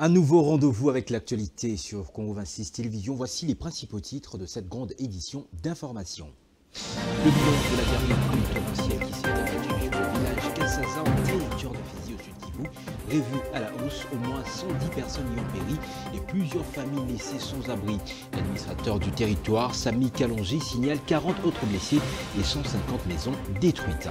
Un nouveau rendez-vous avec l'actualité sur Congo 26 Télévision. Voici les principaux titres de cette grande édition d'information. Le bilan de la dernière pluie torrentielle qui s'est abattue sur le village Kassaza en territoire de Fizi au sud Kivu. Revu à la hausse, au moins 110 personnes y ont péri et plusieurs familles laissées sans abri. L'administrateur du territoire, Sami Kalonji, signale 40 autres blessés et 150 maisons détruites.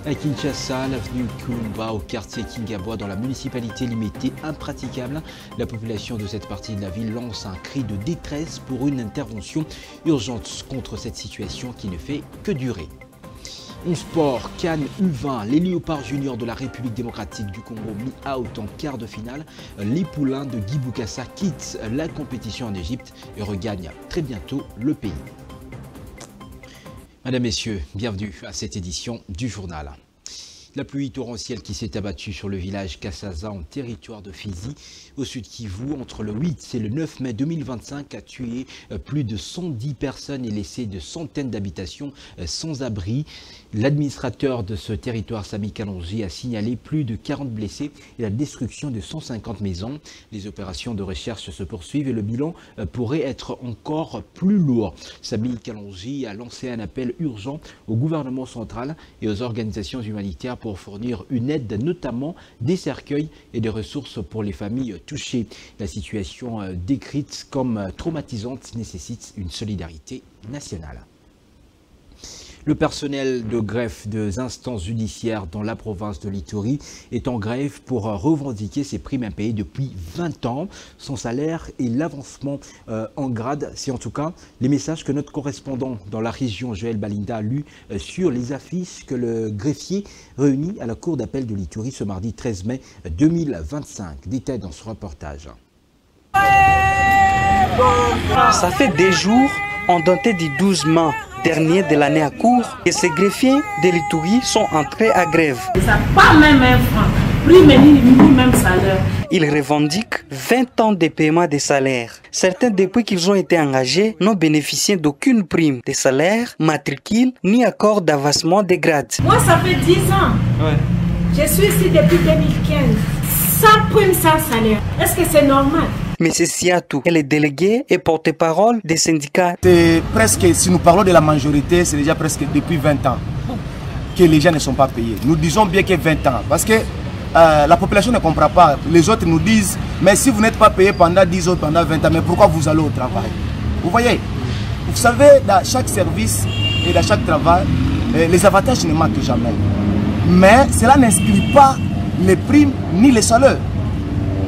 À Kinshasa, l'avenue Kulumba au quartier Kingabwa dans la municipalité limitée impraticable. La population de cette partie de la ville lance un cri de détresse pour une intervention urgente contre cette situation qui ne fait que durer. En sport, Cannes U20, les Léopards juniors de la République démocratique du Congo mis out en quart de finale. Les poulains de Guy Bokassa quittent la compétition en Égypte et regagnent très bientôt le pays. Mesdames, Messieurs, bienvenue à cette édition du journal. La pluie torrentielle qui s'est abattue sur le village Kassaza en territoire de Fizi, au sud Kivu, entre le 8 et le 9 mai 2025, a tué plus de 110 personnes et laissé de centaines d'habitations sans abri. L'administrateur de ce territoire, Sami Kalonji, a signalé plus de 40 blessés et la destruction de 150 maisons. Les opérations de recherche se poursuivent et le bilan pourrait être encore plus lourd. Sami Kalonji a lancé un appel urgent au gouvernement central et aux organisations humanitaires pour fournir une aide, notamment des cercueils et des ressources pour les familles touchées. La situation décrite comme traumatisante nécessite une solidarité nationale. Le personnel de greffe des instances judiciaires dans la province de l'Ituri est en grève pour revendiquer ses primes impayées depuis 20 ans. Son salaire et l'avancement en grade, c'est en tout cas les messages que notre correspondant dans la région, Joël Balinda, a lus sur les affiches que le greffier réunit à la cour d'appel de l'Ituri ce mardi 13 mai 2025. Détail dans ce reportage. Ça fait des jours, on datait du 12 mai dernier de l'année à court, et ces greffiers de l'Ituri sont entrés à grève. Ça pas même un franc, prime ni même salaire. Ils revendiquent 20 ans de paiement des salaires. Certains, depuis qu'ils ont été engagés, n'ont bénéficié d'aucune prime de salaire, matricule, ni accord d'avancement des grades. Moi, ça fait 10 ans. Ouais. Je suis ici depuis 2015. Sans prime, sans salaire. Est-ce que c'est normal? Mais c'est Siatou, elle est déléguée et porte-parole des syndicats. C'est presque, si nous parlons de la majorité, c'est déjà presque depuis 20 ans que les gens ne sont pas payés. Nous disons bien que 20 ans, parce que la population ne comprend pas. Les autres nous disent, mais si vous n'êtes pas payé pendant 10 ans, pendant 20 ans, mais pourquoi vous allez au travail? Vous voyez, vous savez, dans chaque service et dans chaque travail, les avantages ne manquent jamais. Mais cela n'inscrit pas les primes ni les salaires.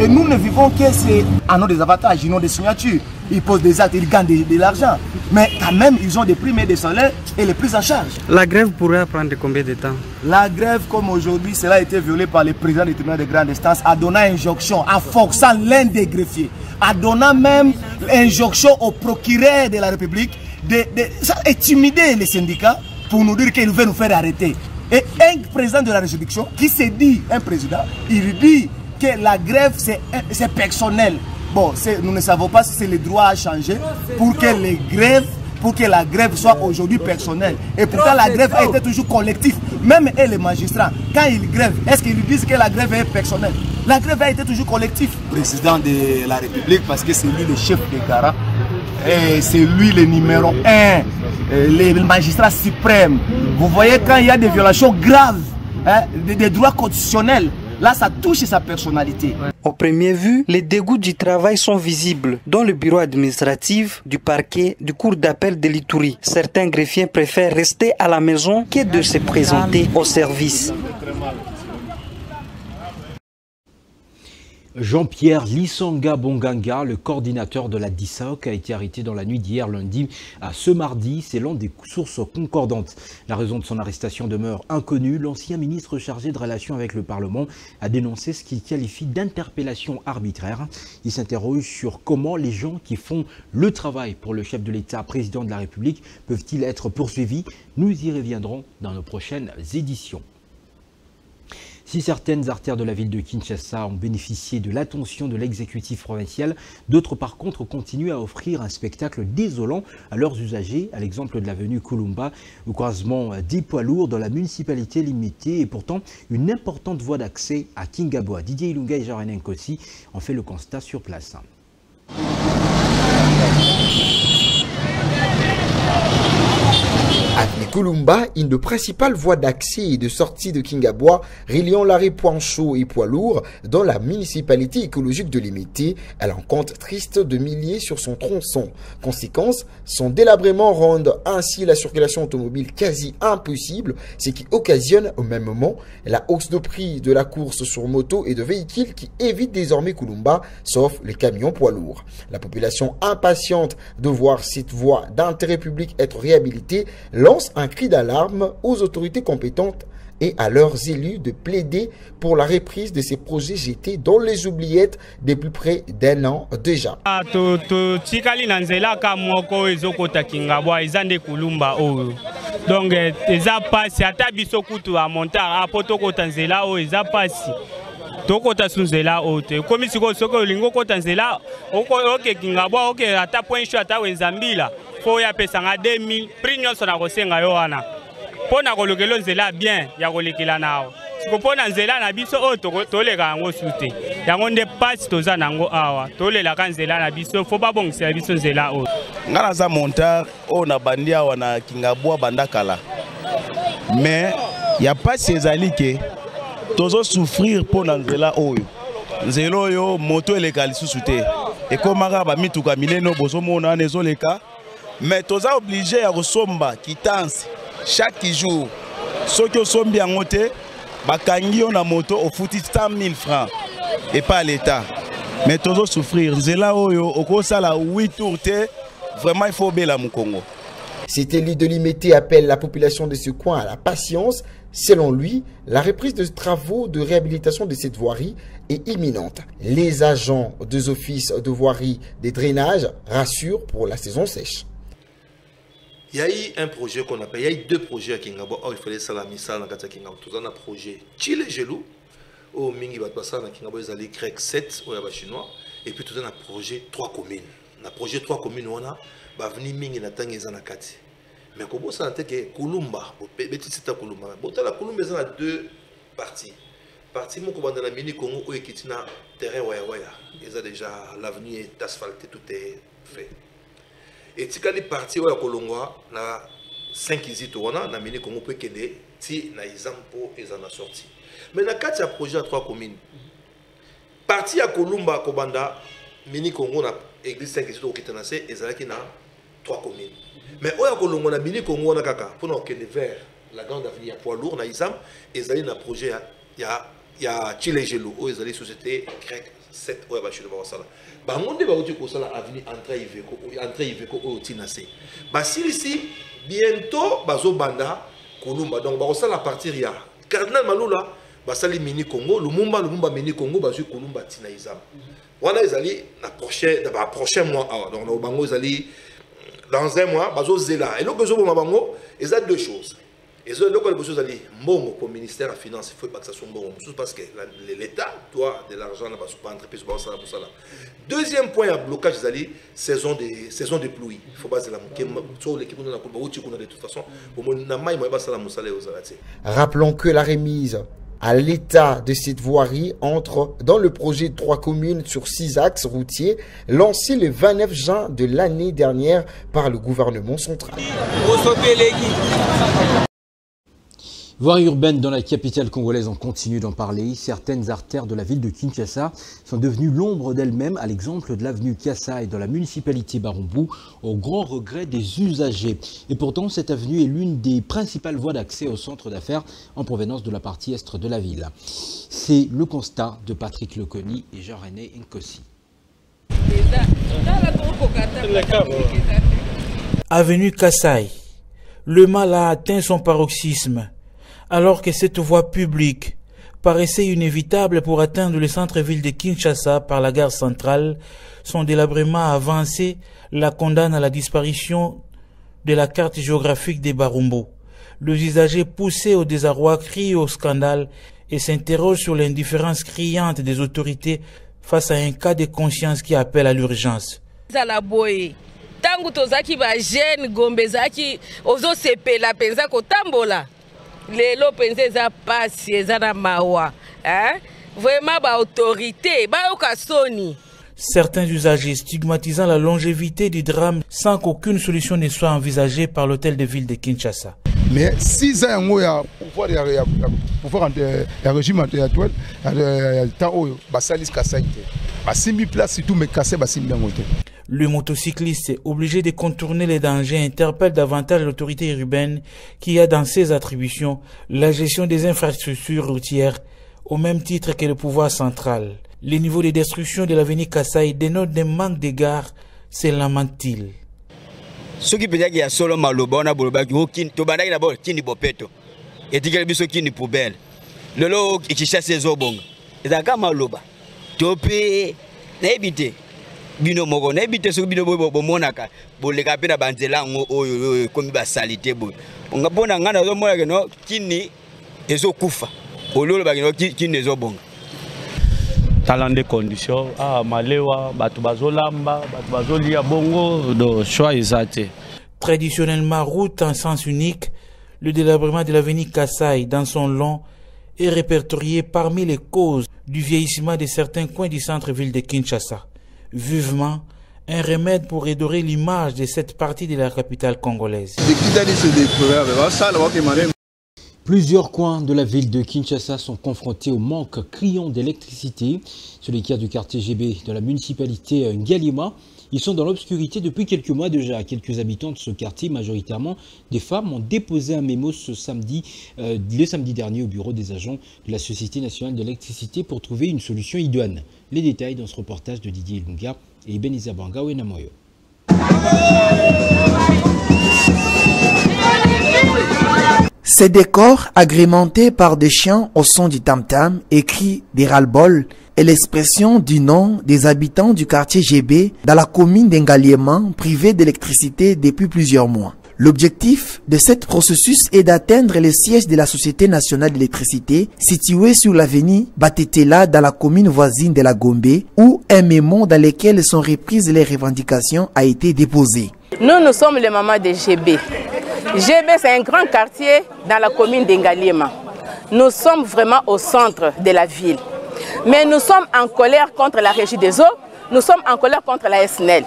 Et nous ne vivons que c'est à nos désavantages, ils ont des signatures, ils posent des actes, ils gagnent de l'argent. Mais quand même, ils ont des primes et des salaires et les prises en charge. La grève pourrait prendre combien de temps? La grève, comme aujourd'hui, cela a été violé par le président du tribunal de grande instance, a donné injonction en forçant l'un des greffiers, a donné même injonction au procureur de la République d'intimider les syndicats pour nous dire qu'il veut nous faire arrêter. Et un président de la juridiction qui se dit un président, il dit que la grève c'est personnel. Bon, nous ne savons pas si c'est le droit à changer pour que la grève soit aujourd'hui personnelle. Et pourtant la grève a été toujours collective. Même les magistrats, quand ils grèvent, est-ce qu'ils disent que la grève est personnelle? La grève a été toujours collective. Président de la République, parce que c'est lui le chef des garants, et c'est lui le numéro 1, le magistrat suprême. Vous voyez, quand il y a des violations graves des droits constitutionnels, là, ça touche sa personnalité. Au premier vue, les dégoûts du travail sont visibles dans le bureau administratif du parquet du cour d'appel de l'Ituri. Certains greffiers préfèrent rester à la maison que de se présenter au service. Jean-Pierre Lissanga Bonganga, le coordinateur de la DISAOC, a été arrêté dans la nuit d'hier lundi à ce mardi, selon des sources concordantes. La raison de son arrestation demeure inconnue. L'ancien ministre chargé de relations avec le Parlement a dénoncé ce qu'il qualifie d'interpellation arbitraire. Il s'interroge sur comment les gens qui font le travail pour le chef de l'État, président de la République, peuvent-ils être poursuivis. Nous y reviendrons dans nos prochaines éditions. Si certaines artères de la ville de Kinshasa ont bénéficié de l'attention de l'exécutif provincial, d'autres par contre continuent à offrir un spectacle désolant à leurs usagers, à l'exemple de l'avenue Kulumba, au croisement des poids lourds dans la municipalité limitée et pourtant une importante voie d'accès à Kingaboa. Didier Ilunga et Jean-René Nkossi ont fait le constat sur place. Avenue Kulumba, une des principales voies d'accès et de sortie de Kingaboa, reliant l'arrêt Point-Chaud et Poids-Lourd dans la municipalité écologique de Limité, elle en compte triste de milliers sur son tronçon. Conséquence, son délabrement rend ainsi la circulation automobile quasi impossible, ce qui occasionne au même moment la hausse de prix de la course sur moto et de véhicules qui évitent désormais Kulumba, sauf les camions poids lourds. La population impatiente de voir cette voie d'intérêt public être réhabilitée lance un cri d'alarme aux autorités compétentes et à leurs élus de plaider pour la reprise de ces projets jetés dans les oubliettes depuis près d'un an déjà. tokota sunzela ote komi siko soko lingo kota nzela oke Kingaboa oke ata point show ata wenzambila fo ya pesanga 2000 prix nyonso na kosenga yo wana pona kolokelo nzela bien ya kolekela nawo siko pona nzela na biso o toleka yango sute yango nde passe toza nango awa tolela ka nzela na biso fo babongisa biso nzela o ngana za montar o na bandi awa na Kingaboa bandakala mais ya passe ezali ke tozo souffrir pour nzela oyo nzela oyo moto eleka lisusu te ekomaka ba mituka mileno bozomona nezoleka mais toza obligé ya kosomba quittance chaque jour soki osombi yango te bakangi yo na moto ofuti 100 000 francs et pas l'état mais tozo souffrir nzela oyo okosala 8 tours te vraiment il faut bela mu Congo. Cet élu de Limité appelle la population de ce coin à la patience. Selon lui, la reprise de travaux de réhabilitation de cette voirie est imminente. Les agents des offices de voirie des drainages rassurent pour la saison sèche. Il y a eu un projet qu'on appelle, il y a eu deux projets à Kingaboa. Oh, il fallait ça la mise en place à Kingaboa. Tout ça, un projet Chile Gelou. Oh, Mingi Batpassa, à Kingaboa, ils allaient grec 7, au Yaba chinois. Et puis tout ça, un projet 3 communes. Dans le projet 3 communes, on a venu Mingi Natang et Zanakati. Mais comme ça, on a que Kulumba, petit c'est Kulumba. Bon, la Kulumba, il y a deux parties. Partie mon commandant la mini Congo où est na terrain waya waya. Ils ont déjà l'avenue est asphaltée, tout est fait. Et si quand les parties waya Kolongwa na 5 isitos on a na mini Congo peut qu'aider si na example ils en a sorti. Mais na 4 projet à 3 communes. Partie à Kolumba Kobanda mini Congo na église 5 isitos qui tenacé ils ont qui na 3 communes. Mais oya Kolongwa na mini Congo na kaka pour nous qu'aider vers la grande avenue à poids lourd na exam ils ont un projet il y a Chile Gelou où ils allaient société grecque 7 ouais bah je le vois ça là bah mon débat où tu connais ça avenue entrée Iveco au Tinasé bah si ici bientôt bah zo banda Kulumba donc bah ça la partir il y a cardinal Malula bah ça les mini Congo Lumumba mini Congo bah zo Kulumba Tinaïsam voilà ils allaient la prochain mois donc au bango ils allaient dans un mois bah zo zela et donc zo bango ils ont deux choses. Et ce que les Mbongo pour le ministère de la Finance, il faut pas que ça soit Mbongo. Parce que l'État doit de l'argent dans la entreprise pour ça. Deuxième point à blocage, c'est saison de pluie. Il faut pas que l'équipe de la de toute façon. Rappelons que la remise à l'état de cette voirie entre dans le projet de 3 communes sur 6 axes routiers lancé le 29 juin de l'année dernière par le gouvernement central. Voirie urbaine dans la capitale congolaise, on continue d'en parler. Certaines artères de la ville de Kinshasa sont devenues l'ombre d'elles-mêmes, à l'exemple de l'avenue Kiassa et dans la municipalité Barumbu, au grand regret des usagers. Et pourtant, cette avenue est l'une des principales voies d'accès au centre d'affaires en provenance de la partie est de la ville. C'est le constat de Patrick Leconi et Jean-René Nkossi. Avenue Kassai, le mal a atteint son paroxysme. Alors que cette voie publique paraissait inévitable pour atteindre le centre-ville de Kinshasa par la gare centrale, son délabrement avancé la condamne à la disparition de la carte géographique des Barumbu. Les usagers poussés au désarroi crient au scandale et s'interroge sur l'indifférence criante des autorités face à un cas de conscience qui appelle à l'urgence. Tangu tozaki ba jeune gombe zaki ozo sepela penza kotambola lelo penza za pasi ezana mawa vraiment ba autorité ba okasoni. Certains usagers stigmatisant la longévité du drame sans qu'aucune solution ne soit envisagée par l'hôtel de ville de Kinshasa. Mais 6 ans il y a pouvoir un régime actuel temps basalis kasaite ba 6000 places surtout mais casser ba 6000 ngote. Le motocycliste, obligé de contourner les dangers, interpelle davantage l'autorité urbaine qui a dans ses attributions la gestion des infrastructures routières au même titre que le pouvoir central. Le niveau de destruction de l'avenue Kasai dénote des manques de gares, c'est lamentil. Ce qui peut dire qu'il y a solo maloba, on a boloba qui hokin, to bandaki na bol kini bopeto. Et tigel biso kini poubelle. Le lo qui chasse les obonga. Et ça comme maloba. Topé, na ebité. Bino moko na ebité so bino bo monaka. Boleka pe na banzela ngo oyo komi ba salité bo. Onga pona ngana zo mona ke no kini ezo kufa. Ololo ba kini ezo bonga. Talent de conditions, malewa, batu bazolamba, batu bazolia bongo, do choix exact. Traditionnellement route en sens unique, le délabrement de l'avenue Kasai dans son long est répertorié parmi les causes du vieillissement de certains coins du centre-ville de Kinshasa. Vivement, un remède pour redorer l'image de cette partie de la capitale congolaise. Plusieurs coins de la ville de Kinshasa sont confrontés au manque criant d'électricité. C'est le cas du quartier GB de la municipalité Ngaliema. Ils sont dans l'obscurité depuis quelques mois déjà. Quelques habitants de ce quartier, majoritairement des femmes, ont déposé un mémo le samedi dernier au bureau des agents de la Société nationale d'électricité pour trouver une solution idoine. Les détails dans ce reportage de Didier Lunga et Beniza Banga Wenamoyo. Ces décors, agrémentés par des chants au son du tam-tam, écrits des ras-le-bol, est l'expression du nom des habitants du quartier GB dans la commune d'Engaliema, privée d'électricité depuis plusieurs mois. L'objectif de ce processus est d'atteindre le siège de la Société nationale d'électricité situé sur l'avenue Batetela dans la commune voisine de la Gombe, où un mémo dans lequel sont reprises les revendications a été déposé. Nous sommes les mamans de GB. GB, c'est un grand quartier dans la commune d'Engaliema. Nous sommes vraiment au centre de la ville. Mais nous sommes en colère contre la régie des eaux, nous sommes en colère contre la SNEL.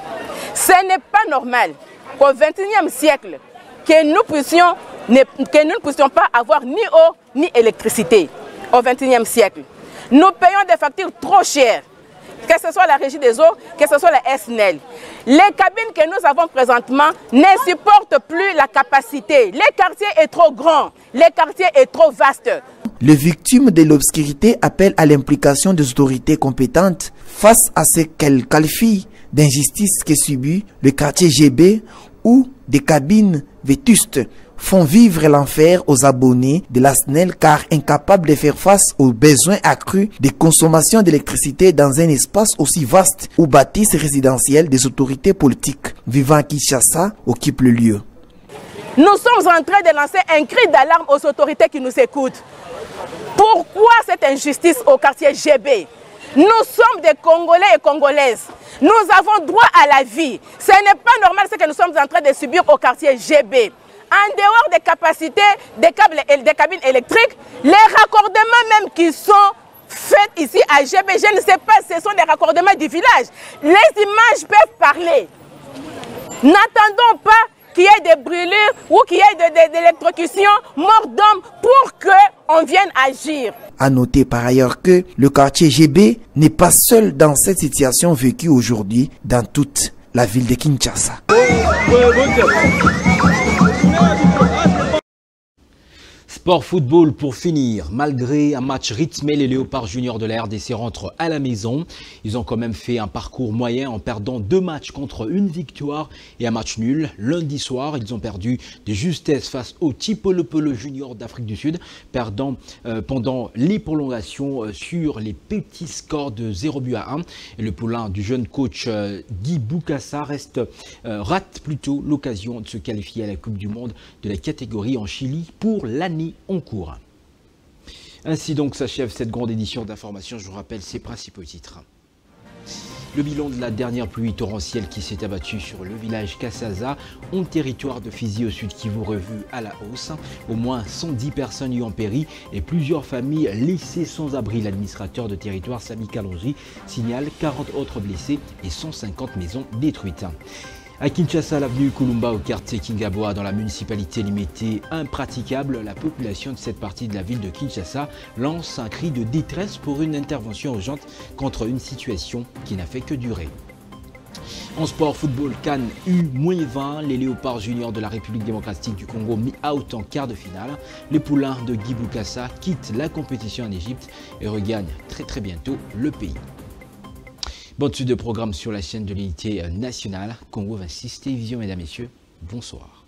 Ce n'est pas normal qu'au XXIe siècle, que nous ne puissions pas avoir ni eau ni électricité. Au XXIe siècle, nous payons des factures trop chères, que ce soit la régie des eaux, que ce soit la SNEL. Les cabines que nous avons présentement ne supportent plus la capacité. Le quartier est trop grand, le quartier est trop vaste. Les victimes de l'obscurité appellent à l'implication des autorités compétentes face à ce qu'elles qualifient d'injustice que subit le quartier GB, où des cabines vétustes font vivre l'enfer aux abonnés de la SNEL car incapables de faire face aux besoins accrus de consommation d'électricité dans un espace aussi vaste où bâtisses résidentielles des autorités politiques vivant à Kinshasa occupent le lieu. Nous sommes en train de lancer un cri d'alarme aux autorités qui nous écoutent. Pourquoi cette injustice au quartier GB? Nous sommes des Congolais et Congolaises. Nous avons droit à la vie. Ce n'est pas normal ce que nous sommes en train de subir au quartier GB. En dehors des capacités, des câbles et des cabines électriques, les raccordements même qui sont faits ici à GB, je ne sais pas, ce sont des raccordements du village. Les images peuvent parler. N'attendons pas qu'il y ait des brûlures ou qu'il y ait de l'électrocution, mort d'homme, pour qu'on vienne agir. À noter par ailleurs que le quartier GB n'est pas seul dans cette situation vécue aujourd'hui dans toute la ville de Kinshasa. Sport football pour finir. Malgré un match rythmé, les Léopards juniors de la RDC rentrent à la maison. Ils ont quand même fait un parcours moyen en perdant 2 matchs contre une victoire et un match nul. Lundi soir, ils ont perdu de justesse face au Tipolopolo junior d'Afrique du Sud, perdant pendant les prolongations sur les petits scores de 0-1. Et le poulain du jeune coach Guy Boukassa rate plutôt l'occasion de se qualifier à la Coupe du Monde de la catégorie en Chili pour l'année en cours. Ainsi donc s'achève cette grande édition d'information. Je vous rappelle ses principaux titres. Le bilan de la dernière pluie torrentielle qui s'est abattue sur le village Kassaza, en territoire de Fizi au sud Kivu revu à la hausse. Au moins 110 personnes y ont péri et plusieurs familles laissées sans abri. L'administrateur de territoire Sami Kalonji signale 40 autres blessés et 150 maisons détruites. À Kinshasa, l'avenue Kulumba au quartier Kingaboa dans la municipalité limitée impraticable, la population de cette partie de la ville de Kinshasa lance un cri de détresse pour une intervention urgente contre une situation qui n'a fait que durer. En sport, football, Cannes U-20, les Léopards juniors de la République démocratique du Congo mis out en quart de finale. Les poulains de Guy Boukassa quittent la compétition en Égypte et regagnent très bientôt le pays. Bonne suite de programme sur la chaîne de l'unité nationale Congo 26 Télévision, mesdames et messieurs, bonsoir.